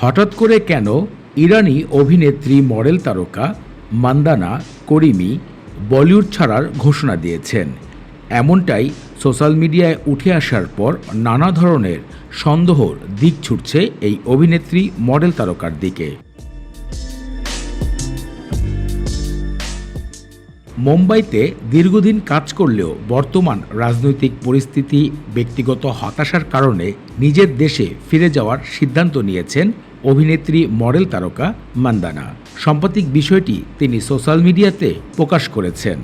হঠাৎ করে কেন ইরানি অভিনেত্রী মডেল তারকা মান্দানা করিমি বলিউড ছাড়ার ঘোষণা দিয়েছেন? এমনটাই সোশ্যাল মিডিয়ায় উঠে আসার পর নানা ধরনের সন্দেহর দিক ছুটছে এই অভিনেত্রী মডেল তারকার দিকে। মুম্বাইতে দীর্ঘদিন কাজ করলেও বর্তমান রাজনৈতিক পরিস্থিতি, ব্যক্তিগত হতাশার কারণে নিজের দেশে ফিরে যাওয়ার সিদ্ধান্ত নিয়েছেন অভিনেত্রী মডেল তারকা মান্দানা। সাম্প্রতিক বিষয়টি তিনি সোশ্যাল মিডিয়াতে প্রকাশ করেছেন।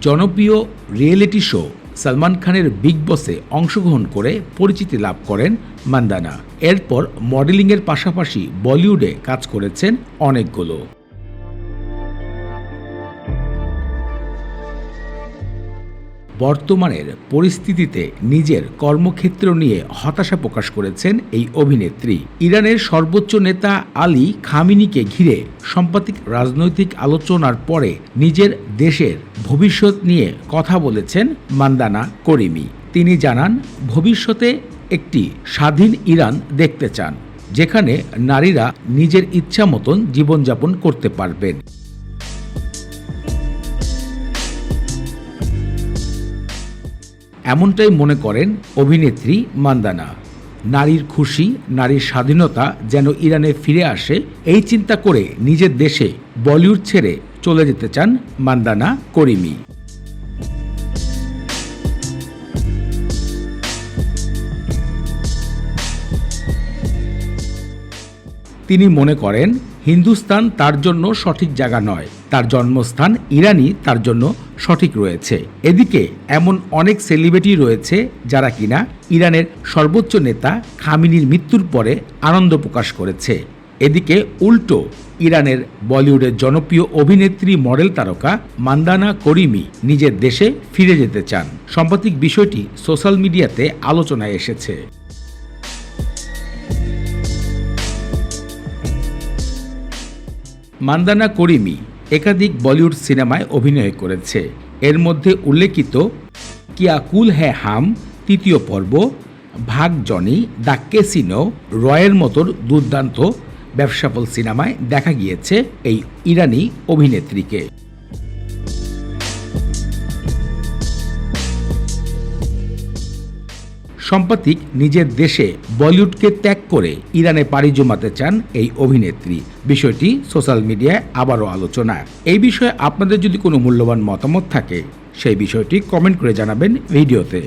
জনপ্রিয় রিয়েলিটি শো সালমান খানের বিগ বসে অংশগ্রহণ করে পরিচিতি লাভ করেন মান্দানা। এরপর মডেলিংয়ের পাশাপাশি বলিউডে কাজ করেছেন অনেকগুলো। বর্তমানের পরিস্থিতিতে নিজের কর্মক্ষেত্র নিয়ে হতাশা প্রকাশ করেছেন এই অভিনেত্রী। ইরানের সর্বোচ্চ নেতা আলী খামেনিকে ঘিরে সাম্প্রতিক রাজনৈতিক আলোচনার পরে নিজের দেশের ভবিষ্যৎ নিয়ে কথা বলেছেন মান্দানা করিমি। তিনি জানান, ভবিষ্যতে একটি স্বাধীন ইরান দেখতে চান, যেখানে নারীরা নিজের ইচ্ছা মতন জীবনযাপন করতে পারবেন। এমনটাই মনে করেন অভিনেত্রী মান্দানা। নারীর খুশি, নারীর স্বাধীনতা যেন ইরানে ফিরে আসে, এই চিন্তা করে নিজের দেশে বলিউড ছেড়ে চলে যেতে চান মান্দানা করিমি। তিনি মনে করেন, হিন্দুস্তান তার জন্য সঠিক জায়গা নয়, তার জন্মস্থান ইরানই তার জন্য সঠিক রয়েছে। এদিকে এমন অনেক সেলিব্রিটি রয়েছে যারা কিনা ইরানের সর্বোচ্চ নেতা খামেনির মৃত্যুর পরে আনন্দ প্রকাশ করেছে। এদিকে উল্টো ইরানের বলিউডের জনপ্রিয় অভিনেত্রী মডেল তারকা মান্দানা করিমি নিজের দেশে ফিরে যেতে চান। সাম্প্রতিক বিষয়টি সোশ্যাল মিডিয়াতে আলোচনায় এসেছে। মান্দানা করিমি একাধিক বলিউড সিনেমায় অভিনয় করেছে। এর মধ্যে উল্লেখিত কিয়া কুল হ্যায় হাম, তৃতীয় পর্ব, ভাগ জনি, দ্য ক্যাসিনো, রয়ের মতোর দুর্দান্ত ব্যবসাফল সিনেমায় দেখা গিয়েছে এই ইরানি অভিনেত্রীকে। সাম্প্রতিক নিজের দেশে বলিউডকে ত্যাগ করে ইরানে পাড়ি জমাতে চান এই অভিনেত্রী। বিষয়টি সোশ্যাল মিডিয়ায় আবারও আলোচনা। এই বিষয়ে আপনাদের যদি কোনো মূল্যবান মতামত থাকে, সেই বিষয়টি কমেন্ট করে জানাবেন ভিডিওতে।